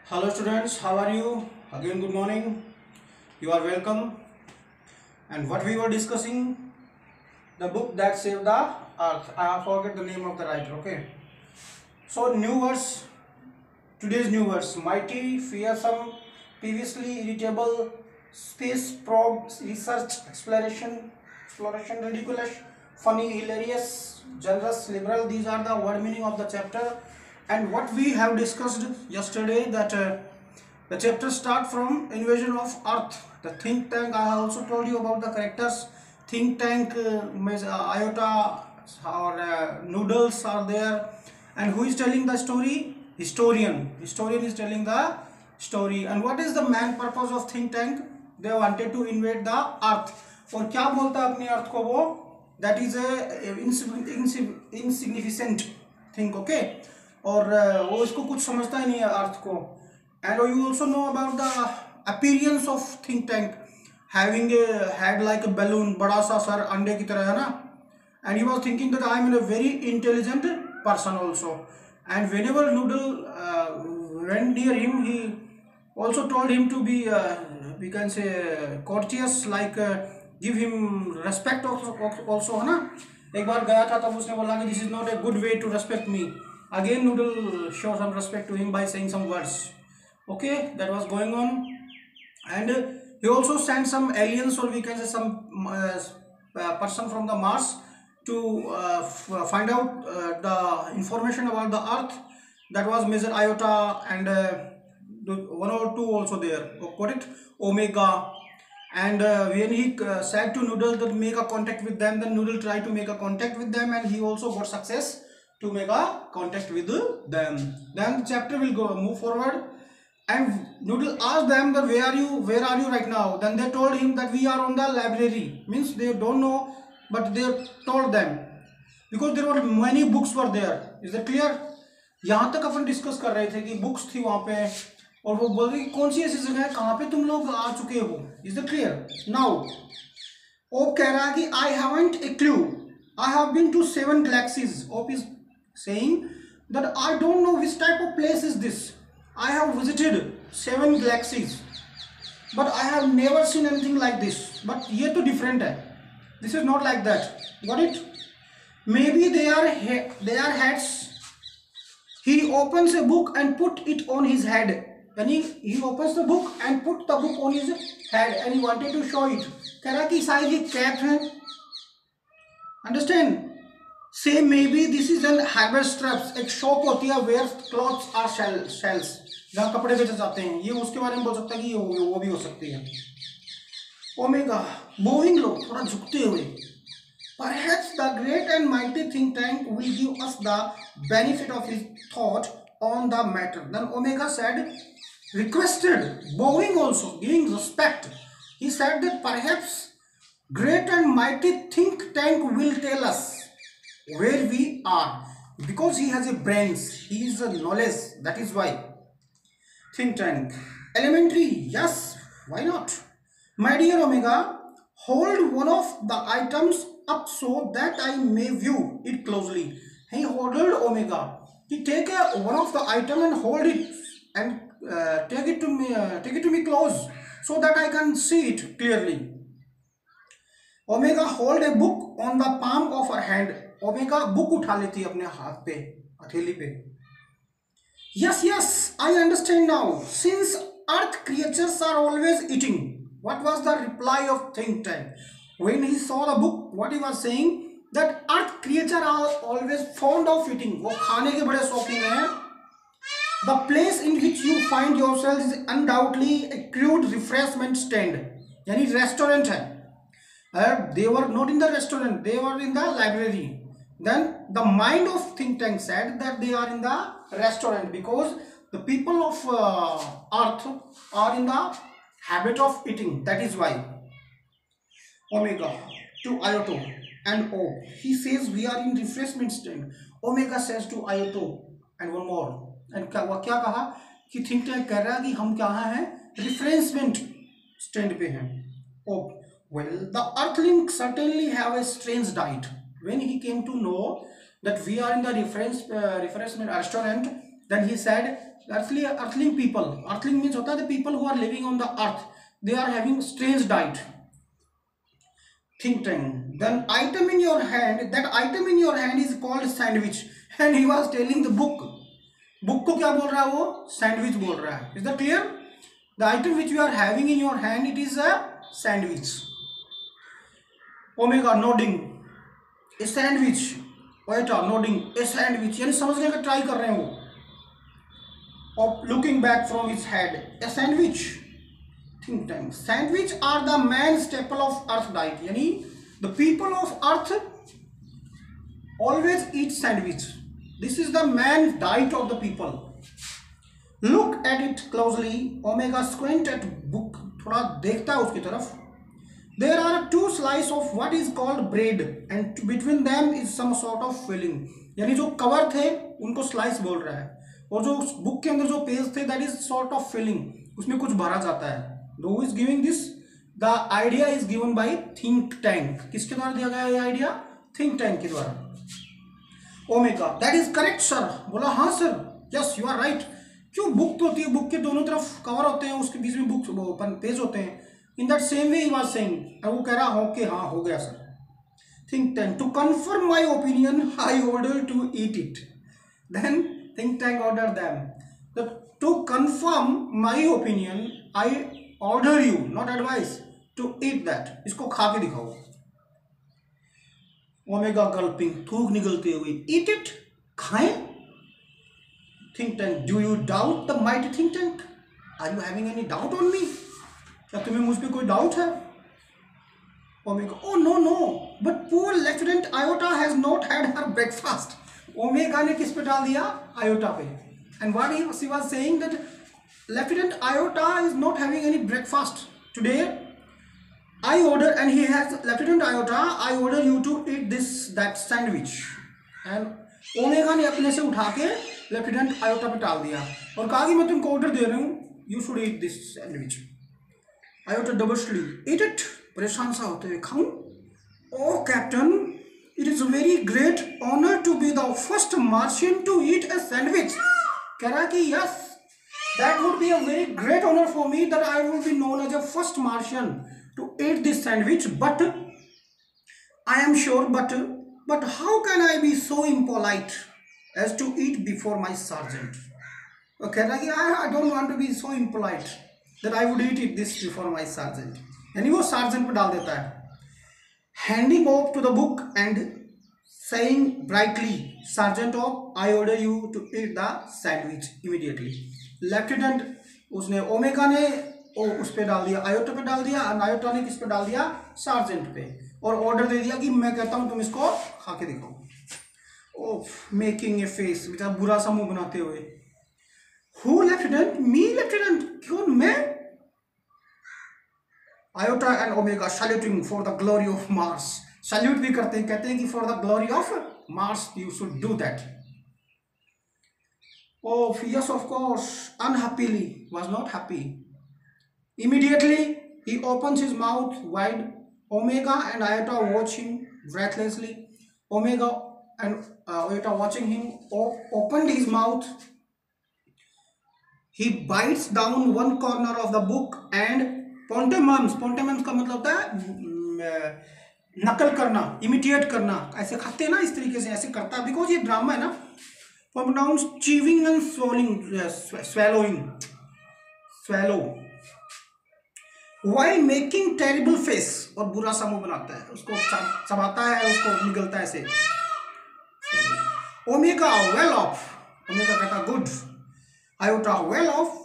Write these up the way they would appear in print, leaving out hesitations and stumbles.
Hello students, how are you? Again good morning. You are welcome. And what we were discussing, the book that saved the earth. I have forget the name of the writer, okay? So new verse, today's new verse. Mighty, fearsome, previously irritable, space probe, research, exploration, ridiculous, funny, hilarious, generous, liberal. These are the word meaning of the chapter. And what we have discussed yesterday, that the chapter start from invasion of earth, the think tank. I also told you about the characters. Think tank, iota or noodles are there. And who is telling the story? Historian is telling the story. And what is the main purpose of think tank? They wanted to invade the earth. और क्या बोलता है अपनी अर्थ को वो? That is a insignificant thing, okay? और वो इसको कुछ समझता ही नहीं है अर्थ को. And you also know about the appearance of think tank, having a head like a balloon, बड़ा सा सर अंडे की तरह है ना. And he was thinking that I am a very intelligent person also. And whenever Noodle went near him, he also told him to be, we can say, courteous, like give him respect also है ना. एक बार गया था तब उसने बोला कि this is not a good way to respect me. Again Noodle show some respect to him by saying some words. Okay, that was going on. And he also sent some aliens, or we can say some person from the Mars, to find out the information about the earth. That was Major Iota, and one or two also there, got it, Omega. And when he said to Noodle that make a contact with them, then Noodle tried to make a contact with them, and he also got success to make a contact with them. Then the chapter will move forward, and Noodle asked them that where are you right now. Then they told him that we are on the library. Means they don't know, but they told them because there were many books were there. Is that clear? यहाँ तक अपन discuss कर रहे थे कि books थी वहाँ पे, और वो बोल रही कौन सी ऐसी जगह है कहाँ पे तुम लोग आ चुके हो. Is that clear? नाउ ओप कह रहा है कि I haven't a clue, I have been to 7 galaxies. ओप is saying that I don't know which type of place is this. I have visited 7 galaxies, but I have never seen anything like this. But ये तो different है. This is not like that. Got it? Maybe they are heads. He opens a book and put it on his head. यानी he opens the book and put the book on his head, and he wanted to show it. कह रहा कि शायद ये cap है. Understand? Say maybe this is an harbor straps. एक shop होती है where clothes are shells, जहाँ कपड़े बेचे जाते हैं. ये उसके बारे में बोल सकता है कि ये वो भी हो सकती है. ओमेगा बोइंग लो, थोड़ा झुकते हुए. Perhaps the great and mighty think tank will give us the benefit of his thought on the matter. Then Omega said, requested, bowing also, giving respect. He said that perhaps great and mighty think tank will tell us where we are, because he has a brains, he is a knowledge. That is why think tank. Elementary, yes, why not? My dear Omega, hold one of the items up so that I may view it closely. He ordered Omega to take one of the item and hold it, and take it to me close so that I can see it clearly. Omega hold a book on the palm of her hand. Omega book उठा लेती है अपने हाथ पे, हथेली पे. Yes, I understand now. Since earth creatures are always eating. What was the reply of think tank? When he saw the book, what he was saying, that earth creatures are always fond of eating. वो खाने के बड़े शौकीन हैं. The place in which you find yourself is undoubtedly a crude refreshment stand. यानी restaurant है. They were not in the restaurant, they were in the library. Then the mind of think tank said that they are in the restaurant because the people of earth are in the habit of eating. That is why. Omega to Ioto and O. He says we are in refreshment stand. Omega says to Ioto and one more. And क्या कहा कि think tank कह रहा है कि हम कहाँ हैं? Refreshment stand पे हैं. Oh, well, the earthling certainly have a strange diet. When he came to know that we are in the refreshment restaurant, then he said earthling people, earthling means होता है the people who are living on the earth, they are having strange diet. Think tank. Then item in your hand, that item in your hand is called sandwich, and he was telling the book को क्या बोल रहा है वो, sandwich बोल रहा है. Is that clear? The item which you are having in your hand, it is a sandwich. Omega nodding, a sandwich. Oeta nodding, a sandwich. यानी समझने का ट्राई कर रहे हैं वो. Of looking back from his head, a sandwich. Think tank. Sandwich are the main staple of earth diet. यानी the people of earth always eat sandwich. This is the main diet of the people. Look at it closely. Omega squint at book. थोड़ा देखता है उसकी तरफ. There are two slices of what is called bread, and between them is some sort of filling. यानी जो cover थे उनको slice बोल रहा है, और जो बुक के अंदर जो पेज थे that is sort of filling, उसमें कुछ भरा जाता है. Who is giving this? The idea is given by think tank. किसके द्वारा दिया गया ये आइडिया? think tank के द्वारा. Omega, that is correct sir. बोला हाँ sir, yes you are right. क्यों, बुक तो होती है, बुक के दोनों तरफ कवर होते हैं, उसके बीच में बुक पेज होते हैं. In that same way he was saying, और वो कह रहा हो कि हाँ हो गया sir. Think tank, to confirm my opinion I order to eat it. Then think tank order them, to confirm my opinion I order you, not advice, to eat that. इसको खा के दिखाओ. ओमेगा गल्पिंग, थूक निकलते हुए, eat it, खाएं. Think tank, do you doubt the mighty think tank? Are you having any doubt on me? क्या तुम्हें मुझ पे कोई डाउट है? Omega, oh no no, but poor lieutenant Iota has not had her breakfast. Omega ने किस पे डाल दिया? आयोटा पे. And what he was saying that lieutenant Iota is not having any breakfast today. I order, and he has, Lieutenant Iota, I order you to eat that sandwich. And omega ने अपने से उठा के lieutenant iota पे डाल दिया और कहा कि मैं तुमको ऑर्डर दे रहा हूँ, you should eat this sandwich. आयोटा डबस्टली, eat it, परेशान सा होते हुए, खाऊं? Oh captain, it is a very great honor to be the first Martian to eat a sandwich. कह रहा कि yes, that would be a very great honor for me that I will be known as a first Martian to eat this sandwich, but I am sure, but how can I be so impolite as to eat before my sergeant? Okay, I don't want to be so impolite that I would eat this before my sergeant. यानी वो sergeant पे डाल देता है. Handing off to the book and saying brightly, Sergeant Oak, I order you to eat the sandwich immediately. Lieutenant, उसने omega ने उस पे डाल दिया, आयोटा पे डाल दिया, और आयोटा ने किस पे डाल दिया? सार्जेंट पे, और ऑर्डर दे दिया कि मैं कहता हूं तुम इसको खा के दिखाओ. ओह, मेकिंग ए फेस, बेचारा बुरा सा मुंह बनाते हुए. Who lieutenant? Me lieutenant? कौन, मैं? Iota and omega saluting for the glory of Mars. Salute भी करते हैं, कहते हैं कि for the glory of Mars you should do that. Oh yes, of course. Unhappily, was not happy. Immediately he opens his mouth wide. Omega and Iota watch him breathlessly. Omega and Iota watching him opened his mouth. He bites down one corner of the book and pontificates. Pontificates का मतलब होता है नकल करना, imitate करना. ऐसे खाते हैं ना, इस तरीके से ऐसे करता है, बिकॉज ये ड्रामा है ना. Pronouns chewing and swallowing, swallow, while making terrible face, और बुरा सा मुंह बनाता है, उसको चबाता है, उसको निगलता है ऐसे. ओमेगा well off, ओमेगा कहता गुड. आयोटा well off,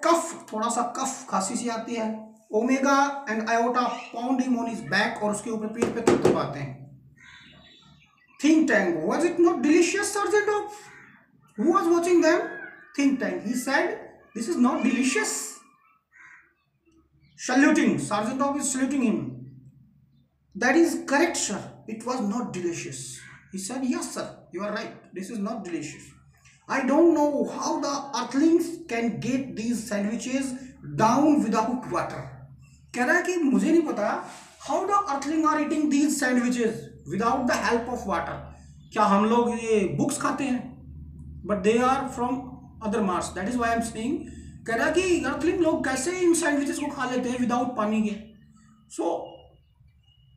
कफ, थोड़ा सा कफ, खांसी सी आती है. Omega and iota pound him on his back, और उसके ऊपर पीठ पे थपथपाते हैं. Think tank, was it not delicious, Sergeant Oak? Who was watching them? Think tank. He said, this is not delicious. Saluting. Sergeant Oak is saluting him. That is correct, sir. It was not delicious. He said, yes, sir. You are right. This is not delicious. I don't know how the earthlings can get these sandwiches down without water. कह रहा है कि मुझे नहीं पता how the earthling are eating these sandwiches without the help of water. क्या हम लोग ये बुक्स खाते हैं? But they are from other Mars. That is why I'm saying, कह रहा कि अर्थलिंग लोग कैसे इन सैंडविचेस को खा लेते हैं विदाउट पानी के. So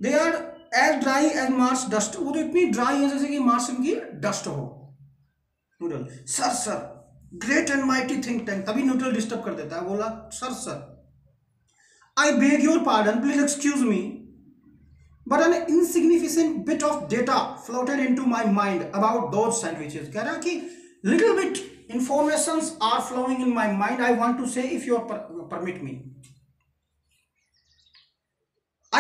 they are as dry as Mars dust. वो तो इतनी ड्राई है जैसे कि मार्स इनकी डस्ट हो. Noodle, sir great and mighty think tank. तभी न्यूट्रल डिस्टर्ब कर देता है. बोला sir I beg your pardon, please excuse me, but an insignificant bit of data floated into my mind about those sandwiches. कह रहा कि little bit informations are flowing in my mind. I want to say if you permit me.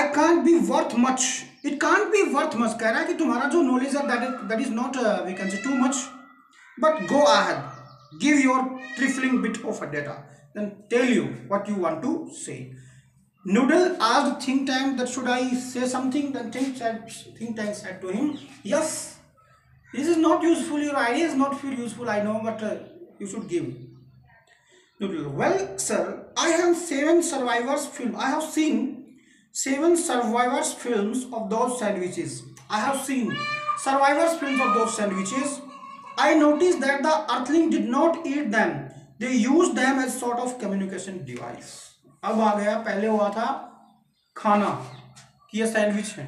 I can't be worth much. It can't be worth much. कह रहा है कि तुम्हारा जो knowledge है that is not we can say too much. But go ahead, give your trifling bit of a data. Then tell you what you want to say. Noodle asked think tank that should I say something. Then think tank said to him, yes, this is not useful, your idea is not useful, I know, but you should give. Noodle, well sir, I have seen 7 survivors films of those sandwiches. I noticed that the earthling did not eat them, they used them as sort of communication device. अब आ गया, पहले हुआ था खाना कि ये sandwich है.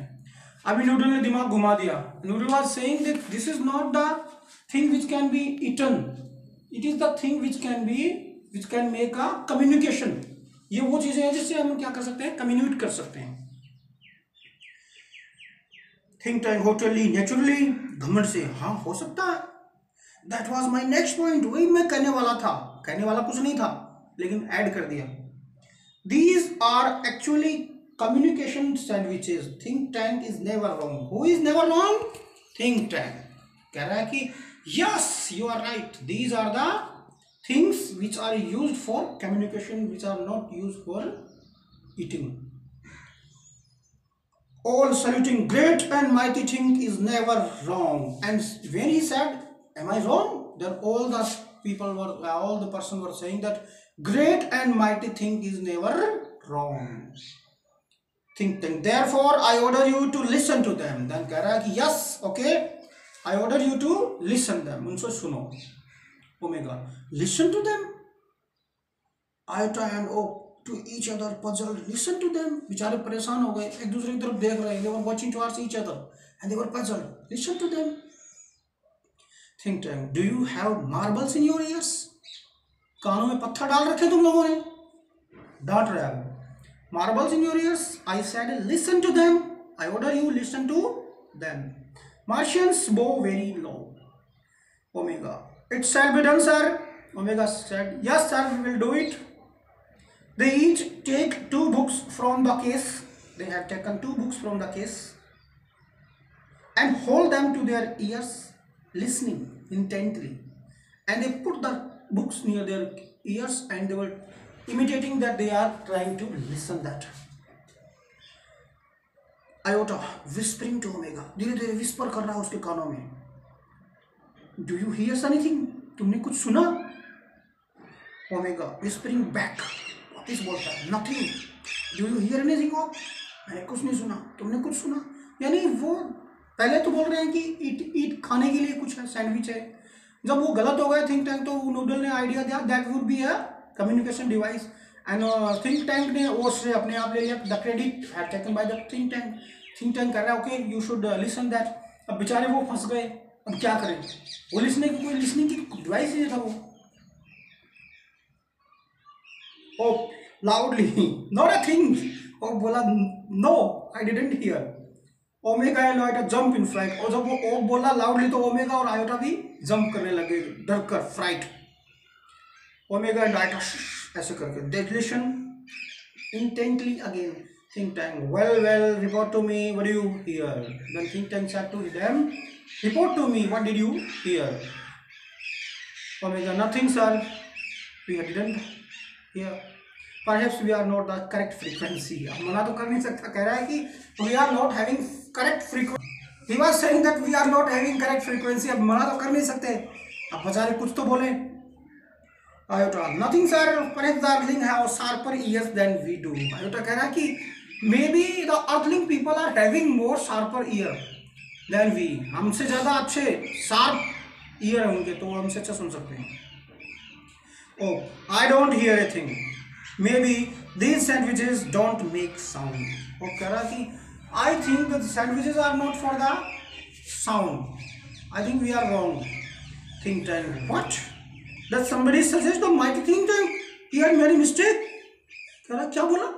अभी नूडल ने दिमाग घुमा दिया. Noodle was saying that this is not the thing which can be eaten, it is the thing which can make a communication. ये वो चीजें हैं जिससे हम क्या कर सकते हैं, कम्युनिकेट कर सकते हैं. थिंक टैंक होटली नेचुरली घमंड से, हाँ हो सकता है. That was my next point. वही मैं कहने वाला था, कहने वाला कुछ नहीं था लेकिन ऐड कर दिया. These are actually communication sandwiches. Think tank is never wrong. Who is never wrong? Think tank. कह रहा है कि yes, you are right. These are the things which are used for communication, which are not used for eating. All saluting, great and mighty thing is never wrong. And when he said, "Am I wrong?" Then all the person were saying that great and mighty thing is never wrong. Think tank, therefore I order you to listen to them. Then कह रहा है कि yes, okay, I order you to listen them. उनसे सुनो. Omega, listen to them. Iota and O to each other puzzled. Listen to them. बेचारे परेशान हो गए, एक दूसरे की तरफ देख रहे हैं. They were watching towards each other and they were puzzled. Listen to them. Think tank, do you have marbles in your ears? कानों में पत्थर डाल रखे तुम लोगों ने. डांट रहा है. Marbles in your ears? I said listen to them. I order you listen to them. Martians bow very low. Omega, it shall be done, sir. Omega said, yes sir, we will do it. They each take 2 books from the case. They had taken 2 books from the case and hold them to their ears, listening intently. And they put the books near their ears and they were imitating that they are trying to listen that. Iota whispering to Omega, धीरे धीरे whisper कर रहा है उसके कानों में. Do you hear anything? तुमने कुछ सुना? Omega whispering back, वापिस बोलता है, nothing. Do you hear anything? मैंने कुछ नहीं सुना. तुमने कुछ सुना? यानी वो पहले तो बोल रहे हैं कि ईट खाने के लिए कुछ है, सैंडविच है. जब वो गलत हो गया थिंक टैंक, तो नूडल ने आइडिया दिया that would be a communication device. And think tank ने वो से अपने आप ले लिया. The credit had taken by the think tank. Think tank कर रहा है okay you should listen that. अब बेचारे वो फंस गए. अब क्या करें? वो लिसनिंग की डिवाइस ही था वो. Oh loudly, not a thing. और बोला no I didn't hear. Omega and Iota jump in fright. और जब वो बोला लाउडली तो ओमेगा और आयोटा भी जंप करने लगे डर कर, फ्राइट. ओमेगा एंड आयोटा ऐसे करके. They listen intently again. Think tank, well, report to me, what do you hear? Then think tank said to them, report to me, what did you hear? Omega, nothing sir, we didn't hear. Perhaps we are not the correct frequency. अब मना तो कर नहीं सकता. कह रहा है कि we are not having correct frequency. He was saying that we are not having correct frequency. अब मना तो कर नहीं सकते. अब बेचारे कुछ तो बोले. Iota, nothing sir, perhaps the earthling have sharper ears than we do. Iota कह रहा है कि maybe the earthling people are having more sharper ear than we. हमसे ज़्यादा अच्छे sharp ear है उनके, तो वो हमसे अच्छा सुन सकते हैं. Oh, I don't hear a thing. Maybe these sandwiches don't make sound. Oh, कह रहा कि I think that the sandwiches are not for the sound. I think we are wrong. Think tank. What? Does somebody suggest the mighty think tank? He had made a mistake. कह रहा क्या बोला?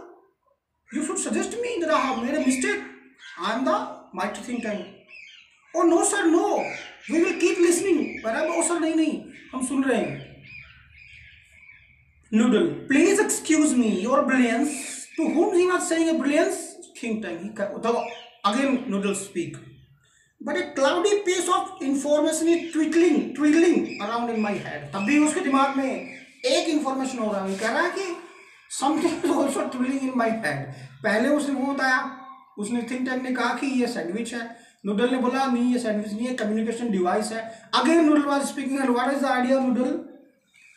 You should suggest me that I have made a mistake. I am the mighty think tank. Oh no sir, no. We will keep listening. बराबर oh sir नहीं हम सुन रहे हैं. Noodle, please excuse me, your brilliance. To whom he was saying a brilliance? Think tank. Again Noodle speak. But a cloudy piece of information is twiddling around in my head. तब भी उसके दिमाग में एक information हो रहा है. कह रहा है कि something is also twiddling in my head. पहले उसने वो बताया, उसने think tank ने कहा कि ये सैंडविच है. Noodle ने बोला नहीं ये सैंडविच नहीं है, communication device है. Again Noodle was speaking and what is the idea Noodle?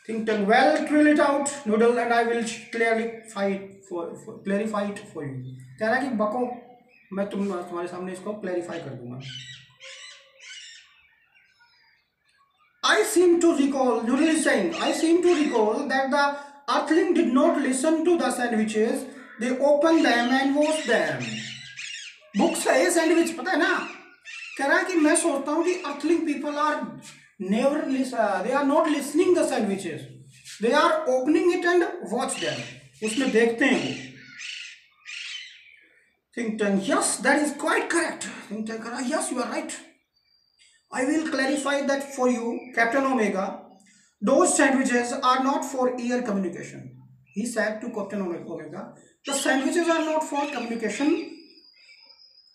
Think tank, well, drill it out, Noodle, and I will clarify it for you. कह रहा है कि बको मैं तुम्हारे सामने इसको क्लैरिफाई कर दूंगा. I seem to recall, Noodle is saying, I seem to recall that the earthling did not listen to the sandwiches. They opened them and washed them. Books है ये सैंडविच, पता है ना. कह रहा है कि मैं सोचता हूँ कि earthling people are never they are not listening the sandwiches. They are opening it and watch them. उसमें देखते हैं वो. Think tank, yes, that is quite correct. Think tank, yes, you are right. I will clarify that for you, Captain Omega. Those sandwiches are not for ear communication. He said to Captain Omega, the sandwiches are not for communication.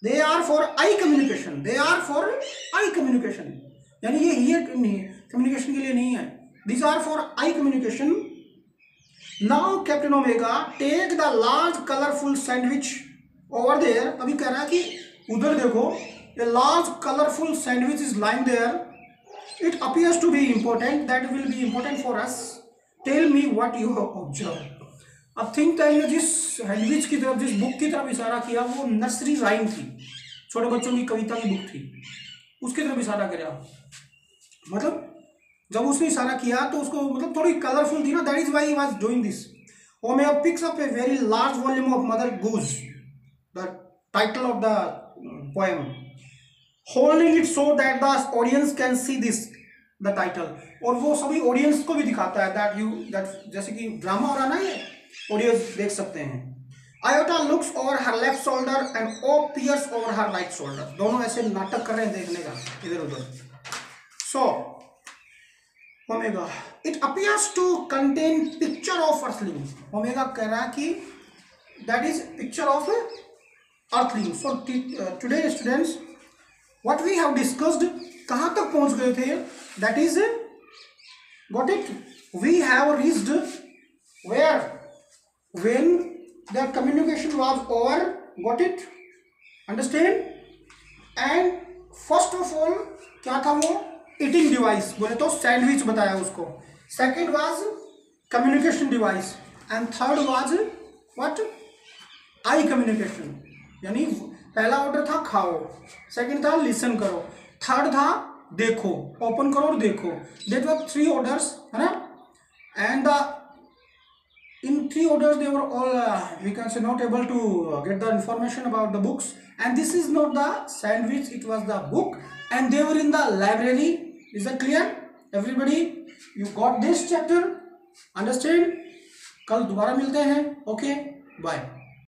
They are for eye communication. They are for eye communication. यानी ये ear communication के लिए नहीं है. These are for eye communication. Now Captain Omega, take the large colorful sandwich over there. अभी कह रहा है कि उधर देखो, a large colorful sandwich is lying there. It appears to be important. That will be important for us. Tell me what you have observed. अब think tank ने जिस सैंडविच की तरफ, जिस बुक की तरफ इशारा किया वो नर्सरी राइम थी, छोटे बच्चों की कविता की बुक थी, उसकी तरफ इशारा किया. मतलब जब उसने इशारा किया तो उसको मतलब थोड़ी कलरफुल थी ना. That is why he was doing this. Omega picks up a very large volume of mother goose, the title of the poem, holding it so that the audience can see this the title. और वो सभी audience को भी दिखाता है that जैसे कि drama हो रहा ना, ये ऑडियंस देख सकते हैं. Iota looks over her left shoulder and O peers over her right shoulder. दोनों ऐसे नाटक कर रहे हैं देखने का इधर उधर. So Omega, it appears to contain picture of earthling. Omega कह रहा है कि that is picture of earthling. So today students, what we have discussed, कहाँ तक पहुंच गए थे, that is got it. We have reached where when the communication was over, got it, understand. And first of all क्या था वो, eating device बोले तो सैंडविच बताया उसको. second was communication device and third was what, eye communication. यानी पहला order था खाओ, सेकंड था लिसन करो, थर्ड था देखो, ओपन करो और देखो. that were 3 orders है ना. and in 3 orders they were all we can say not able to get the information about the books. And this is not the sandwich, it was the book, and they were in the library. Is that clear everybody? You got this chapter, understand. कल दोबारा मिलते हैं. Okay, bye.